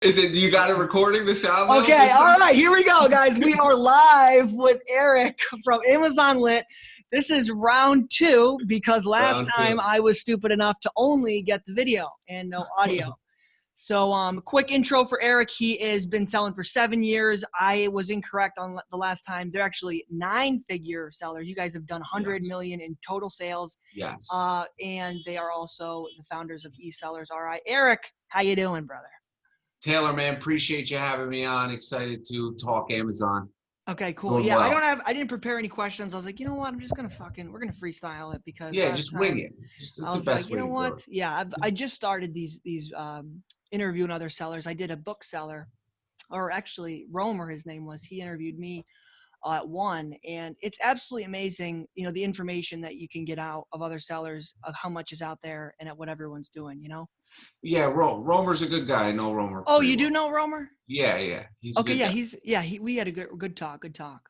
Is it, you got it recording the sound now? Okay, all right, here we go, guys. We are live with Eric from Amazon Lit. This is round 2 because last Round time two. I was stupid enough to only get the video and no audio. So quick intro for Eric. He has been selling for 7 years. I was incorrect on the last time. They're actually 9-figure sellers. You guys have done 100 million in total sales. Yes. And they are also the founders of eSellers. All right, Eric, how you doing, brother? Taylor, man, appreciate you having me on. Excited to talk Amazon. Okay, cool. Doing Yeah, well. I didn't prepare any questions. I was like, you know what? I'm just gonna we're gonna freestyle it because Yeah, last just wing time it. Just I it's the was like, best you way know to do what? it. Yeah, I just started these interviewing other sellers. I did a book seller, or actually Romer, his name was. He interviewed me at one, and it's absolutely amazing. You know, the information that you can get out of other sellers of how much is out there and at what everyone's doing. You know. Yeah, Romer's a good guy. I know Romer Oh, pretty you do well. know Romer? Yeah, he's a Okay, good yeah, guy. we had a good talk, good talk.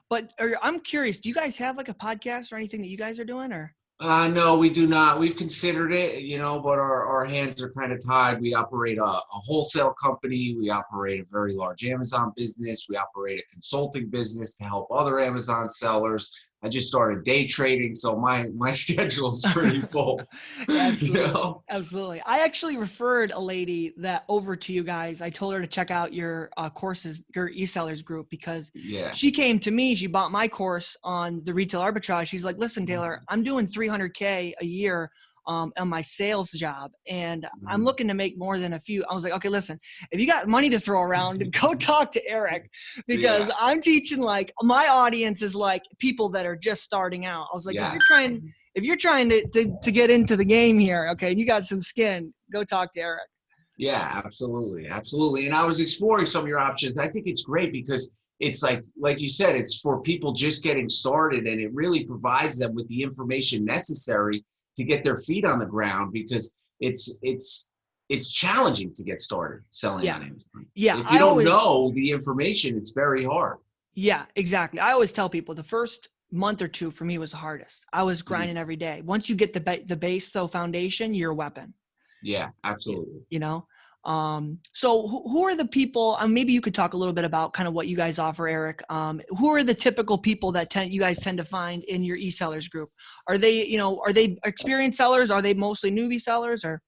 But I'm curious, do you guys have like a podcast or anything that you guys are doing, or? No, we do not. We've considered it, but our hands are kind of tied. We operate a wholesale company. We operate a very large Amazon business. We operate a consulting business to help other Amazon sellers. I just started day trading, so my schedule is pretty full. Absolutely, absolutely. I actually referred a lady that over to you guys. I told her to check out your courses, your eSellers group, because Yeah. she came to me. She bought my course on the retail arbitrage. She's like, "Listen, Taylor, I'm doing 300K a year on my sales job, and I'm Mhm. looking to make more than a few." I was like, "Okay, listen, if you got money to throw around, go talk to Eric, because Yeah. I'm teaching like my audience is like people that are just starting out." I was like, Yeah. if you're trying to get into the game here, okay, and you got some skin, go talk to Eric. Yeah, absolutely. Absolutely. And I was exploring some of your options. I think it's great because it's like you said, it's for people just getting started, and it really provides them with the information necessary to get their feet on the ground, because it's challenging to get started selling Yeah. on Amazon. Yeah. If you don't know the information, it's very hard. Yeah, exactly. I always tell people the first month or two for me was the hardest. I was Mhm. grinding every day. Once you get the base, though, foundation, you're a weapon. Yeah, You, absolutely. you know. So who are the people? Maybe you could talk a little bit about kind of what you guys offer, Eric. Who are the typical people that you guys tend to find in your e-sellers group? Are they experienced sellers? Are they mostly newbie sellers, or?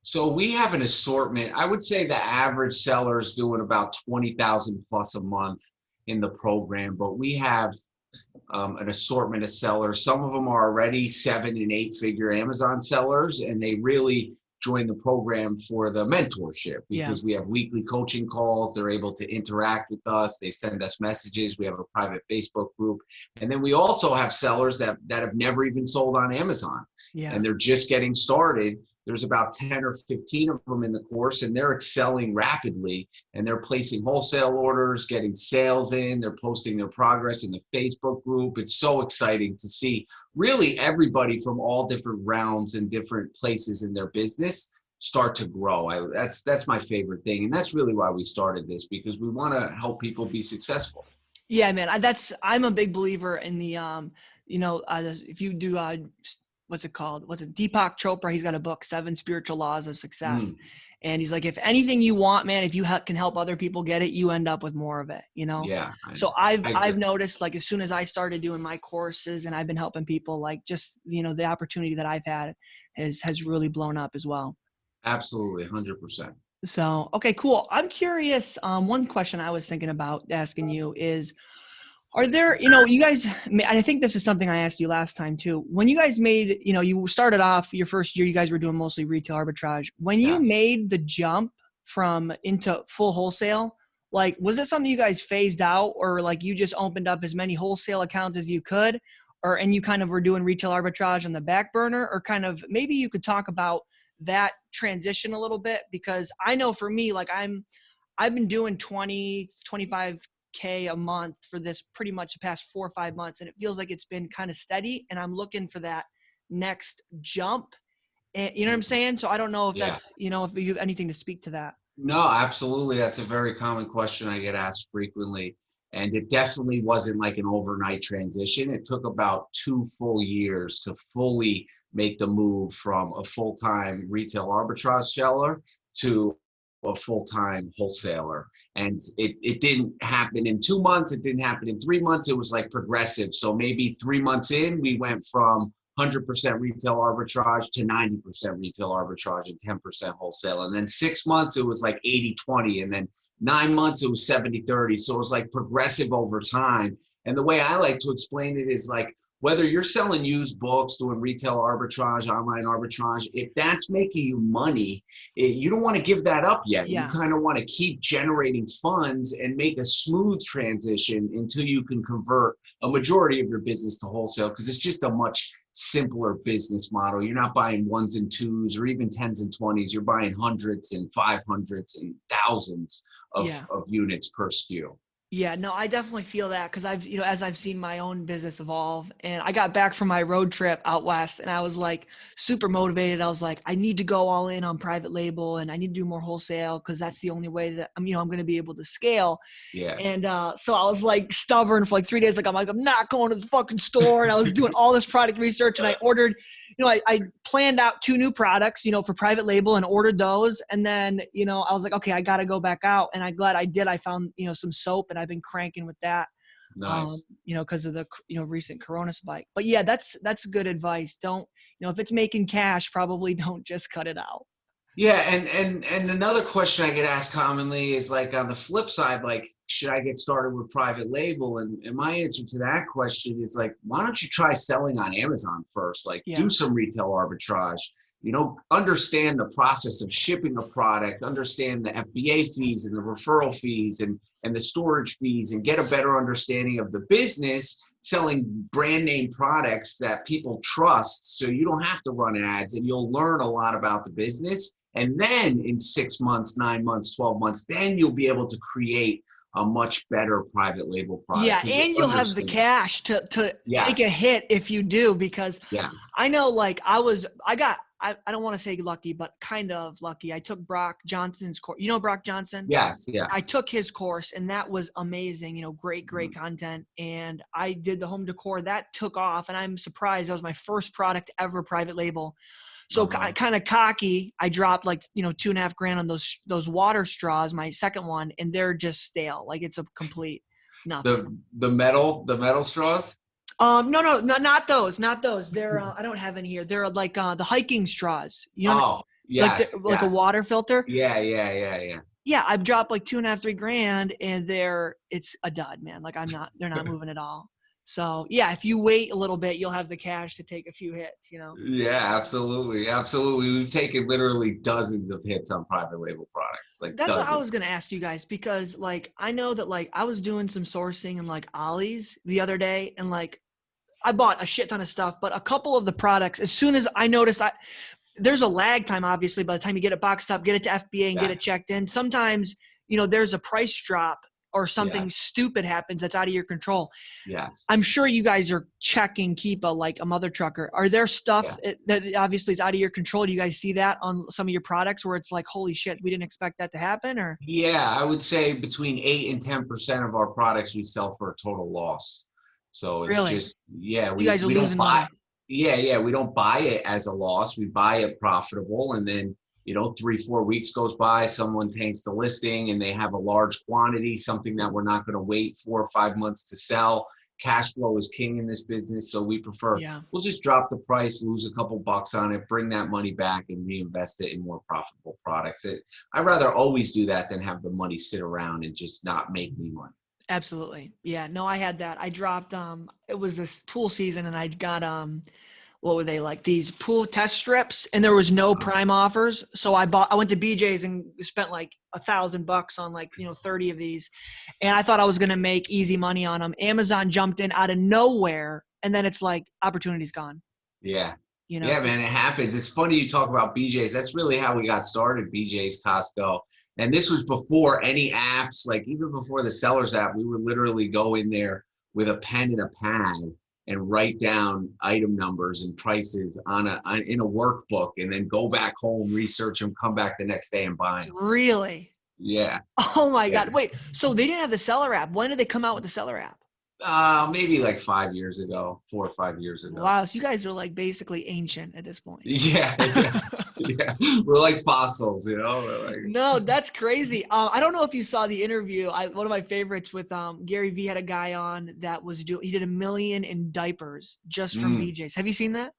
So we have an assortment. I would say the average seller is doing about 20,000 plus a month in the program, but we have an assortment of sellers. Some of them are already 7 and 8 figure Amazon sellers, and they really join the program for the mentorship, Yeah. because we have weekly coaching calls. They're able to interact with us. They send us messages. We have a private Facebook group. And then we also have sellers that have never even sold on Amazon, Yeah. and they're just getting started. There's about 10 or 15 of them in the course, and they're excelling rapidly, and they're placing wholesale orders, getting sales in, they're posting their progress in the Facebook group. It's so exciting to see really everybody from all different realms and different places in their business start to grow. That's my favorite thing, and that's really why we started this, because we want to help people be successful. Yeah, man. I'm a big believer in the if you do what's it called? What's it? Deepak Chopra. He's got a book, Seven Spiritual Laws of Success, Mm, and he's like, if anything you want, man, if you can help other people get it, you end up with more of it. You know. yeah, So I I've agree. noticed, like, as soon as I started doing my courses and I've been helping people, like, just the opportunity that I've had has really blown up as well. Absolutely, 100%. So, okay, cool. I'm curious. One question I was thinking about asking you is, are there, you guys, and I think this is something I asked you last time too. When you guys made, you started off your first year, you guys were doing mostly retail arbitrage. When you Yes. made the jump from into full wholesale, like, was it something you guys phased out, or like you just opened up as many wholesale accounts as you could, and you kind of were doing retail arbitrage on the back burner, or kind of maybe you could talk about that transition a little bit? Because I know for me, like, I've been doing 25K a month for this pretty much the past 4 or 5 months, and it feels like it's been kind of steady, and I'm looking for that next jump. And you know what I'm saying? So I don't know if Yeah. if you have anything to speak to that. No, absolutely. That's a very common question I get asked frequently. And it definitely wasn't like an overnight transition. It took about 2 full years to fully make the move from a full-time retail arbitrage seller to a full-time wholesaler. And it didn't happen in 2 months. It didn't happen in 3 months. It was like progressive. So maybe 3 months in, we went from 100% retail arbitrage to 90% retail arbitrage and 10% wholesale. And then 6 months, it was like 80-20. And then 9 months, it was 70-30. So it was like progressive over time. And the way I like to explain it is like, whether you're selling used books, doing retail arbitrage, online arbitrage, if that's making you money, you don't want to give that up yet. You Yeah. kind of want to keep generating funds and make a smooth transition until you can convert a majority of your business to wholesale, because it's just a much simpler business model. You're not buying ones and twos or even tens and 20s. You're buying hundreds and 500s and thousands Yeah. of units per SKU. Yeah, no, I definitely feel that because I've, as I've seen my own business evolve, and I got back from my road trip out west and I was like super motivated. I was like, I need to go all in on private label and I need to do more wholesale because that's the only way that I'm going to be able to scale. Yeah. And so I was like stubborn for like 3 days. Like, I'm not going to the fucking store. And I was doing all this product research and I ordered, I planned out 2 new products, for private label and ordered those. And then, I was like, okay, I got to go back out. And I'm glad I did. I found, some soap and I've been cranking with that, Nice. because of the, recent Corona spike. But yeah, that's good advice. Don't, if it's making cash, probably don't just cut it out. Yeah, and another question I get asked commonly is like, on the flip side, like, should I get started with private label? And my answer to that question is like, why don't you try selling on Amazon first? Like, Yeah. do some retail arbitrage, understand the process of shipping a product, understand the FBA fees and the referral fees and the storage fees, and get a better understanding of the business, selling brand name products that people trust, so you don't have to run ads, and you'll learn a lot about the business. And then in 6 months, 9 months, 12 months, then you'll be able to create a much better private label product. Yeah, 'Cause and you'll have the cash to take a Yes, hit if you do, because yes, I know, like, I don't want to say lucky, but kind of lucky. I took Brock Johnson's course. You know Brock Johnson? yes, I yes. took his course and that was amazing, great Mhm. content. And I did the home decor that took off, and I'm surprised that was my first product ever private label. So Uh-huh. kind of cocky, I dropped like, 2.5 grand on those water straws, my second one, and they're just stale. Like, it's a complete nothing. The metal straws? No, not those, not those. They're, I don't have any here. They're like, the hiking straws, Oh, like, yes, like a yes. water filter. Yeah, yeah, yeah, yeah. Yeah, I've dropped like 2.5, 3 grand, and it's a dud, man. Like, they're not moving at all. So yeah, if you wait a little bit, you'll have the cash to take a few hits. Yeah, absolutely. Absolutely. We've taken literally dozens of hits on private label products, like That's what I dozens. was gonna ask you guys, because like I know that, like, I was doing some sourcing in like Ollie's the other day, and like I bought a shit ton of stuff, but a couple of the products, as soon as I noticed, there's a lag time, obviously, by the time you get it boxed up, get it to FBA and get Yeah, it checked in. Sometimes, there's a price drop or something yes, stupid happens that's out of your control. yes, I'm sure you guys are checking Keepa like a mother trucker. Are there stuff yeah. that obviously is out of your control? Do you guys see that on some of your products where it's like, holy shit, we didn't expect that to happen? Or Yeah, I would say between 8 and 10% of our products we sell for a total loss. So it's really, just, yeah, you we guys are we don't losing buy. money? Yeah, yeah, we don't buy it as a loss. We buy it profitable, and then 3, 4 weeks goes by, someone takes the listing and they have a large quantity, something that we're not going to wait 4 or 5 months to sell. Cash flow is king in this business, so we prefer, Yeah, we'll just drop the price, lose a couple bucks on it, bring that money back and reinvest it in more profitable products. I'd rather always do that than have the money sit around and just not make me money. absolutely. Yeah, no, I had that. I dropped, it was this pool season, and I got, what were they, like these pool test strips, and there was no Uh, prime offers. So I went to BJ's and spent like $1,000 on like, 30 of these. And I thought I was going to make easy money on them. Amazon jumped in out of nowhere. And then it's like, opportunity's gone, yeah. you know? Yeah, man, it happens. It's funny you talk about BJ's. That's really how we got started, BJ's, Costco. And this was before any apps, like even before the Sellers app, we would literally go in there with a pen and a pad and write down item numbers and prices in a workbook, and then go back home, research them, come back the next day and buy them. Really? Yeah, Oh my yeah. God. Wait, so they didn't have the seller app. When did they come out with the seller app? Maybe like 5 years ago, 4 or 5 years ago. Wow. So you guys are like basically ancient at this point. Yeah, yeah. Yeah, we're like fossils, you know. We're like, No, that's crazy. I don't know if you saw the interview. One of my favorites with Gary Vee had a guy on that he did 1 million in diapers just from mm. BJ's. Have you seen that?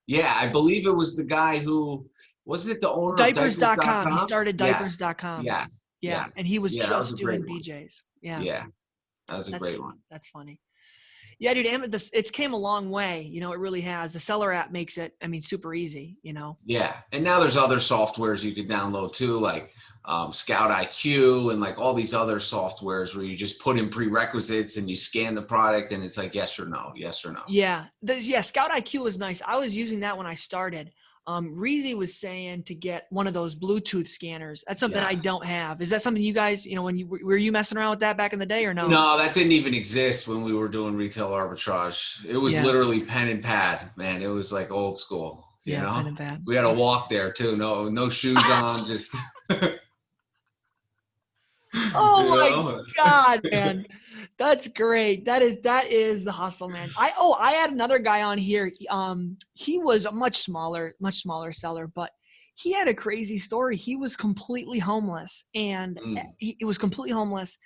Yeah, I believe it was the guy who wasn't it the owner of Diapers.com. He Diapers.com? started Yes, diapers.com. yes, Yeah. And yes. he was Yeah, that was just a great doing one. BJ's. Yeah. Yeah, that was a That's great fun. one. That's funny. Yeah, dude, it's came a long way. It really has. The seller app makes it, super easy. Yeah, and now there's other softwares you could download too, like Scout IQ and like all these other softwares where you just put in prerequisites and you scan the product and it's like yes or no, yes or no. Yeah. Scout IQ was nice. I was using that when I started. Reezy was saying to get one of those Bluetooth scanners. That's something Yeah. I don't have. Is that something you guys, when were you messing around with that back in the day or no? No, that didn't even exist when we were doing retail arbitrage. It was Yeah. literally pen and pad, man. It was like old school, you Yeah, know? pen and pad. We had to walk there too. No shoes on, just Oh you my know. God, man. That's great. That is the hustle, man. I had another guy on here. He was a much smaller seller, but he had a crazy story. He was completely homeless and Mm, he was completely homeless.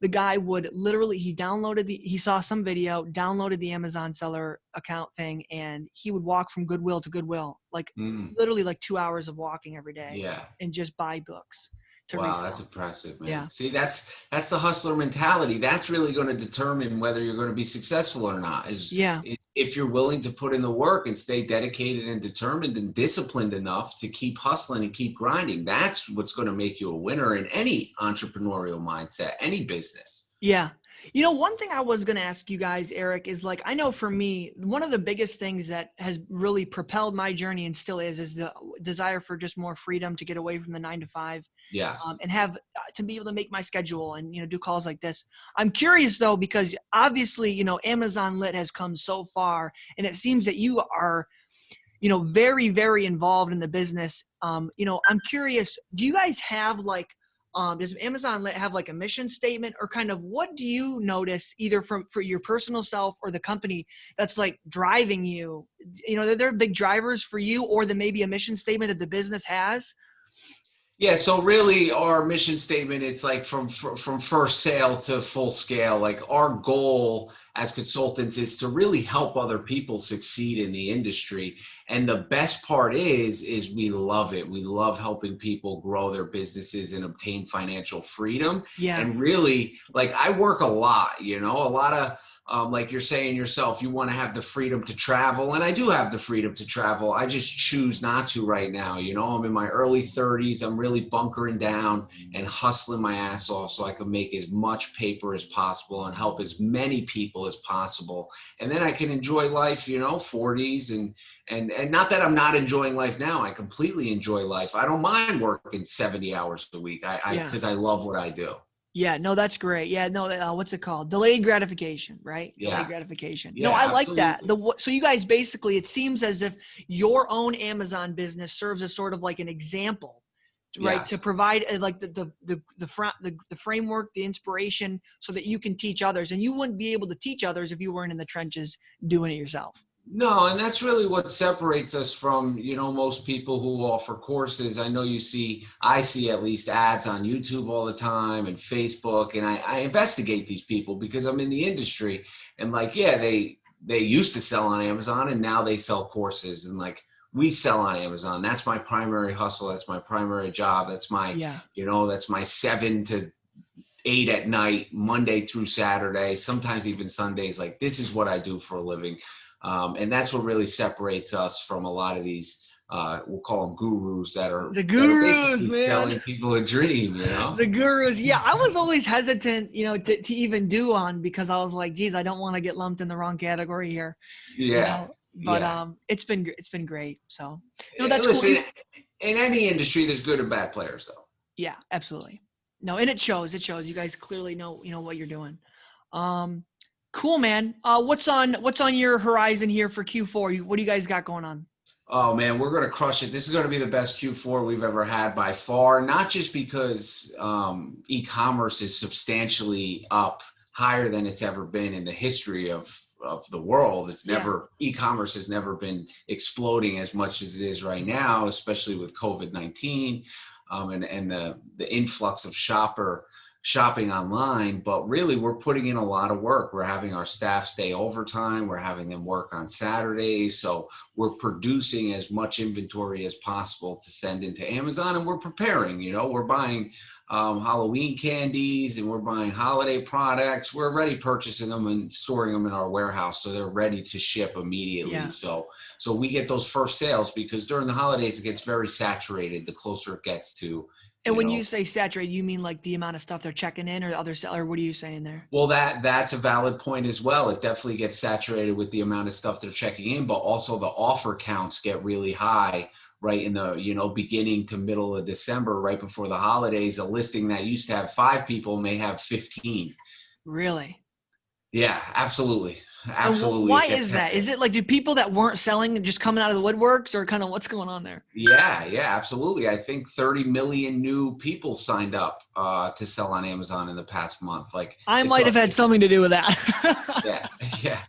The guy would literally, he saw some video, downloaded the Amazon seller account thing, and he would walk from Goodwill to Goodwill, like mm, literally like 2 hours of walking every day yeah. and just buy books to Wow, that's resell. impressive, man. Yeah. See, that's the hustler mentality. That's really going to determine whether you're going to be successful or not. Yeah. If you're willing to put in the work and stay dedicated and determined and disciplined enough to keep hustling and keep grinding. That's what's going to make you a winner in any entrepreneurial mindset, any business. Yeah. One thing I was going to ask you guys, Eric, is like, I know for me, one of the biggest things that has really propelled my journey and still is the desire for just more freedom to get away from the 9 to 5, Yes. and have to be able to make my schedule and, do calls like this. I'm curious though, because obviously, Amazon Lit has come so far and it seems that you are, very, very involved in the business. I'm curious, do you guys have like, does Amazon have like a mission statement or kind of what do you notice either for your personal self or the company that's like driving you? They're big drivers for you or maybe a mission statement that the business has? Yeah, so really our mission statement, it's like from first sale to full scale. Like our goal as consultants is to really help other people succeed in the industry. And the best part is we love it. We love helping people grow their businesses and obtain financial freedom. Yeah. And really, like I work a lot, a lot of like you're saying yourself, you want to have the freedom to travel. And I do have the freedom to travel. I just choose not to right now. I'm in my early 30s. I'm really bunkering down and hustling my ass off so I can make as much paper as possible and help as many people as possible. And then I can enjoy life, 40s and not that I'm not enjoying life now. I completely enjoy life. I don't mind working 70 hours a week. Because I love what I do. Yeah, no, that's great. Yeah, no, what's it called? Delayed gratification, right? Yeah. Delayed gratification. No, Yeah, I like that. absolutely. So you guys basically, it seems as if your own Amazon business serves as sort of like an example, right? Yes. To provide like the framework, the inspiration, so that you can teach others. And you wouldn't be able to teach others if you weren't in the trenches doing it yourself. No, and that's really what separates us from, most people who offer courses. I see at least ads on YouTube all the time and Facebook, and I investigate these people because I'm in the industry and like, yeah, they used to sell on Amazon and now they sell courses and like we sell on Amazon. That's my primary hustle. That's my primary job. That's my, that's my 7 to 8 at night, Monday through Saturday, sometimes even Sundays. Like this is what I do for a living. And that's what really separates us from a lot of these, we'll call them gurus that are gurus, man, selling people a dream, The gurus. Yeah. I was always hesitant, to even do one because I was like, geez, I don't want to get lumped in the wrong category here. Yeah. But it's been great. So, that's listen, cool. In any industry, there's good and bad players though. Yeah, absolutely. No, and it shows. You guys clearly know, what you're doing. Cool, man. What's on your horizon here for Q4? What do you guys got going on? Oh man, we're gonna crush it. This is gonna be the best Q4 we've ever had by far. Not just because e-commerce is substantially up, higher than it's ever been in the history of the world. It's Yeah. never, e-commerce has never been exploding as much as it is right now, especially with COVID-19 and the influx of shopping online. But really, we're putting in a lot of work. We're having our staff stay overtime. We're having them work on Saturdays. So we're producing as much inventory as possible to send into Amazon, and we're preparing. We're buying Halloween candies, and we're buying holiday products. We're already purchasing them and storing them in our warehouse, so they're ready to ship immediately. Yeah. So we get those first sales, because during the holidays it gets very saturated the closer it gets to. And when you say saturated, you mean like the amount of stuff they're checking in, or other seller? What are you saying there? Well, that's a valid point as well. It definitely gets saturated with the amount of stuff they're checking in, but also the offer counts get really high right in the beginning to middle of December, right before the holidays. A listing that used to have 5 people may have 15. Really? Yeah, absolutely. Absolutely. And why is that? Is it like, do people that weren't selling just coming out of the woodworks, or kind of what's going on there? Yeah, absolutely. I think 30 million new people signed up to sell on Amazon in the past month. Like, I might have had something to do with that. yeah.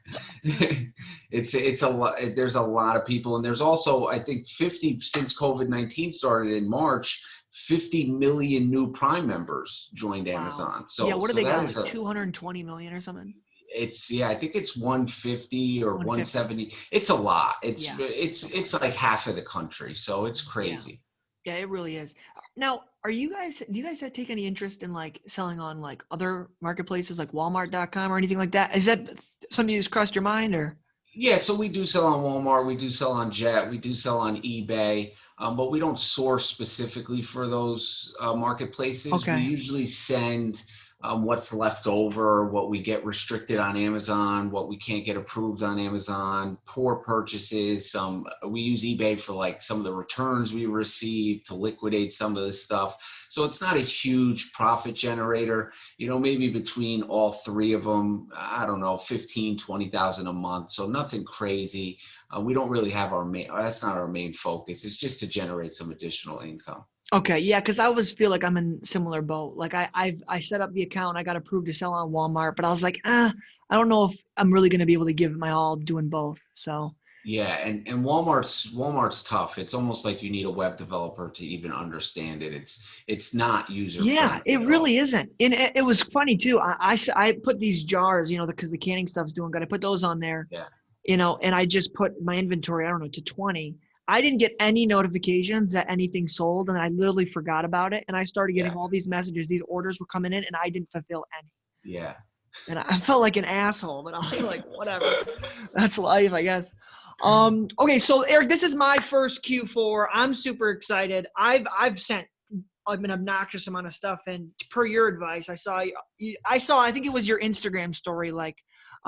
It's a lot. There's a lot of people, and there's also, I think, 50 since COVID-19 started in March. 50 million new Prime members joined Amazon. So yeah, what do they got? Like 220 million or something? I think it's 150 or 170. It's a lot. It's like half of the country. So it's crazy. Yeah, it really is. Now, do you guys take any interest in like selling on like other marketplaces like Walmart.com or anything like that? Is that something that's crossed your mind, or? Yeah, so we do sell on Walmart, we do sell on Jet, we do sell on eBay, but we don't source specifically for those marketplaces. Okay. We usually send what's left over, what we get restricted on Amazon, what we can't get approved on Amazon, poor purchases. We use eBay for like some of the returns we receive to liquidate some of this stuff. So it's not a huge profit generator, maybe between all 3 of them, I don't know, 15, 20,000 a month. So nothing crazy. We don't really have that's not our main focus. It's just to generate some additional income. Okay, yeah, because I always feel like I'm in similar boat. Like I set up the account, I got approved to sell on Walmart, but I was like, I don't know if I'm really going to be able to give my all doing both. So yeah, and Walmart's tough. It's almost like you need a web developer to even understand it. It's not user friendly. Yeah, it really isn't. And it was funny too. I put these jars, because the canning stuff's doing good. I put those on there. Yeah. And I just put my inventory, I don't know, to 20. I didn't get any notifications that anything sold, and I literally forgot about it. And I started getting all these messages. These orders were coming in, and I didn't fulfill any. Yeah. And I felt like an asshole, but I was like, whatever. That's life, I guess. Okay, so Eric, this is my first Q4. I'm super excited. I've sent an obnoxious amount of stuff, and per your advice, I think it was your Instagram story, like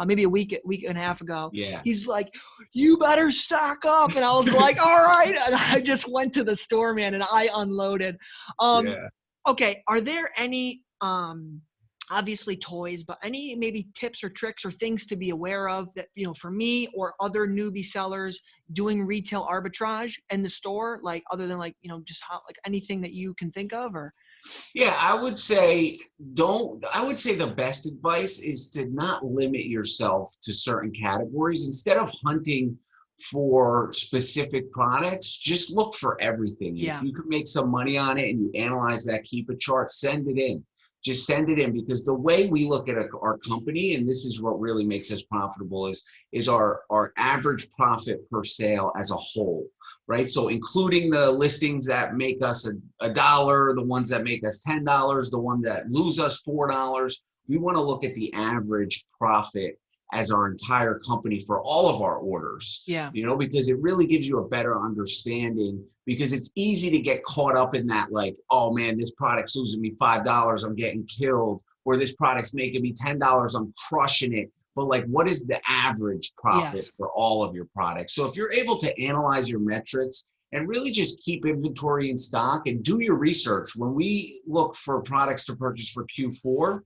maybe a week and a half ago. Yeah. He's like, you better stock up. And I was like, all right. And I just went to the store, man, and I unloaded. Okay. Are there any, obviously toys, but any maybe tips or tricks or things to be aware of that, for me or other newbie sellers doing retail arbitrage in the store, like other than like, just like anything that you can think of, or? Yeah, I would say the best advice is to not limit yourself to certain categories. Instead of hunting for specific products, just look for everything. Yeah. If you can make some money on it and you analyze that, keep a chart, send it in. Just send it in, because the way we look at our company, and this is what really makes us profitable, is our average profit per sale as a whole, right? So including the listings that make us $1, the ones that make us $10, the one that lose us $4, we want to look at the average profit as our entire company for all of our orders. Yeah. Because it really gives you a better understanding, because it's easy to get caught up in that, like, oh man, this product's losing me $5, I'm getting killed, or this product's making me $10, I'm crushing it. But like, what is the average profit for all of your products? So if you're able to analyze your metrics and really just keep inventory in stock and do your research, when we look for products to purchase for Q4,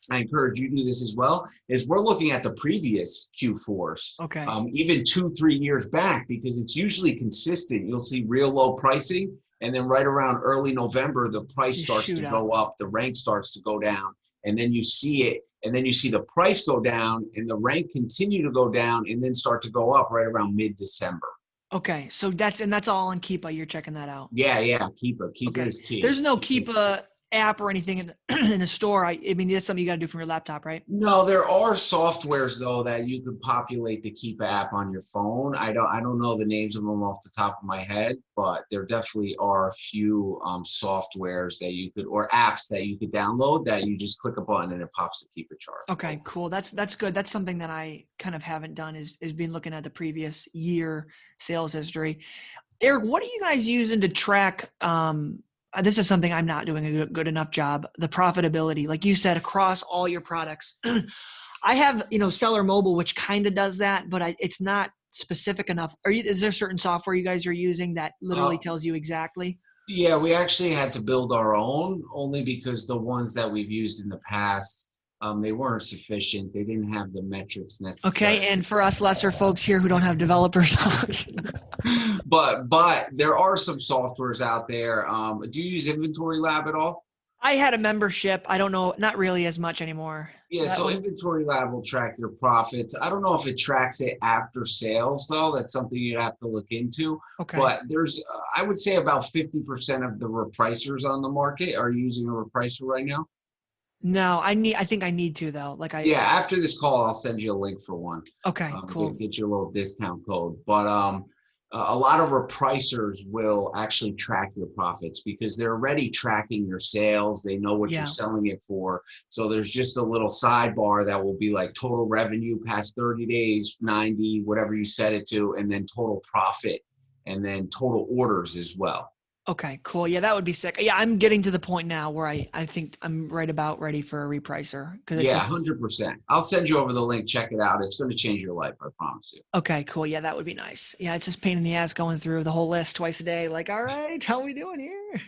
I encourage you to do this as well, is we're looking at the previous Q4s, okay, even 2-3 years back, because it's usually consistent. You'll see real low pricing, And then right around early November, the price Just starts shoot to up. go up, the rank starts to go down, and then you see it, and then you see the price go down and the rank continue to go down and then start to go up right around mid-December. Okay, so that's all on Keepa. You're checking that out. Yeah, yeah, Keepa. Keepa Okay. is key. There's no Keepa app or anything in the, in the store. I mean, that's something you got to do from your laptop, right? No, there are softwares though that you could populate the Keepa app on your phone. I don't know the names of them off the top of my head, but there definitely are a few softwares that you could, or apps that you could download that you just click a button and it pops the Keepa chart. Okay, cool. That's good. That's something that I kind of haven't done is been looking at the previous year sales history. Eric, what are you guys using to track? This is something I'm not doing a good enough job. The profitability, like you said, across all your products. I have, Seller Mobile, which kind of does that, but it's not specific enough. Is there certain software you guys are using that literally Uh, tells you exactly? Yeah, we actually had to build our own only because the ones that we've used in the past, they weren't sufficient. They didn't have the metrics necessary. Okay, and for us lesser folks here who don't have developers, But there are some softwares out there. Do you use Inventory Lab at all? I had a membership. I don't know, not really as much anymore. Yeah, That so was Inventory Lab will track your profits. I don't know if it tracks it after sales though. That's something you'd have to look into. okay. But there's, I would say about 50% of the repricers on the market are using a repricer right now. No, I think I need to though. Like Yeah, after this call, I'll send you a link for one. okay, cool. Get you a little discount code. But a lot of repricers will actually track your profits because they're already tracking your sales. They know what Yeah. you're selling it for. So there's just a little sidebar that will be like total revenue past 30 days, 90, whatever you set it to, and then total profit, and then total orders as well. Okay, cool. Yeah, that would be sick. Yeah, I'm getting to the point now where I think I'm right about ready for a repricer because it Yeah, just 100%. I'll send you over the link. Check it out. It's going to change your life. I promise you. okay, cool. Yeah, that would be nice. Yeah, it's just pain in the ass going through the whole list twice a day. Like, all right, how we doing here?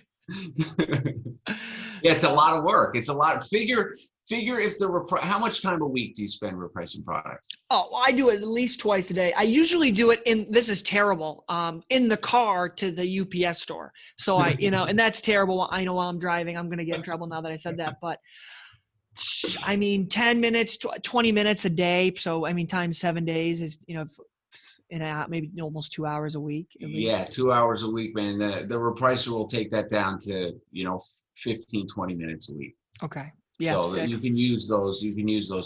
Yeah, it's a lot of work. It's a lot. Figure if how much time a week do you spend repricing products? Oh, well, I do it at least twice a day. I usually do it this is terrible, in the car to the UPS store. So and that's terrible. I know while I'm driving, I'm going to get in trouble now that I said that, but I mean, 10 minutes, 20 minutes a day. So, I mean, times 7 days is, maybe almost 2 hours a week at least. Yeah, 2 hours a week, man. The repricer will take that down to 15, 20 minutes a week. Okay. Yeah. So that Sick. you can use those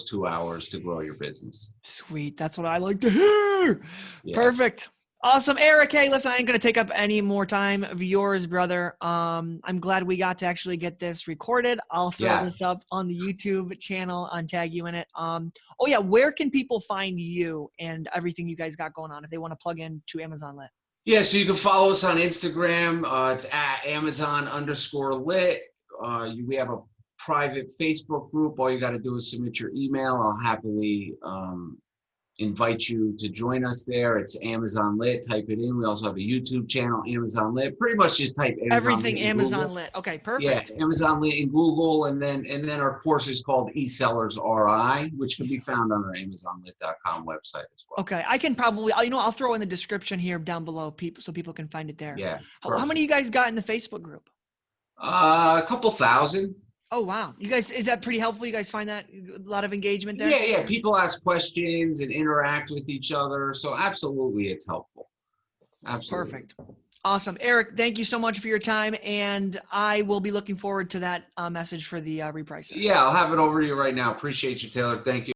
2 hours to grow your business. Sweet. That's what I like to hear. Yeah. Perfect. Awesome. Eric, hey, listen, I ain't going to take up any more time of yours, brother. I'm glad we got to actually get this recorded. I'll throw this up on the YouTube channel and tag you in it. Oh yeah. Where can people find you and everything you guys got going on if they want to plug in to Amazon Lit? Yeah, so you can follow us on Instagram. It's at Amazon_lit. We have a private Facebook group. All you got to do is submit your email. I'll happily invite you to join us there. It's Amazon Lit. Type it in. We also have a YouTube channel, Amazon Lit. Pretty much just type Amazon everything Lit Amazon Lit. Okay, perfect. Yeah, Amazon Lit in Google, and then our course is called eSellers RI, which can be found on our AmazonLit.com website as well. Okay, I can probably I'll throw in the description here down below, so people can find it there. Yeah. How many of you guys got in the Facebook group? A couple thousand. Oh, wow. You guys, is that pretty helpful? You guys find that a lot of engagement there? Yeah. People ask questions and interact with each other. So absolutely, it's helpful. Absolutely. Perfect. Awesome. Eric, thank you so much for your time. And I will be looking forward to that message for the repricer. Yeah, I'll have it over to you right now. Appreciate you, Taylor. Thank you.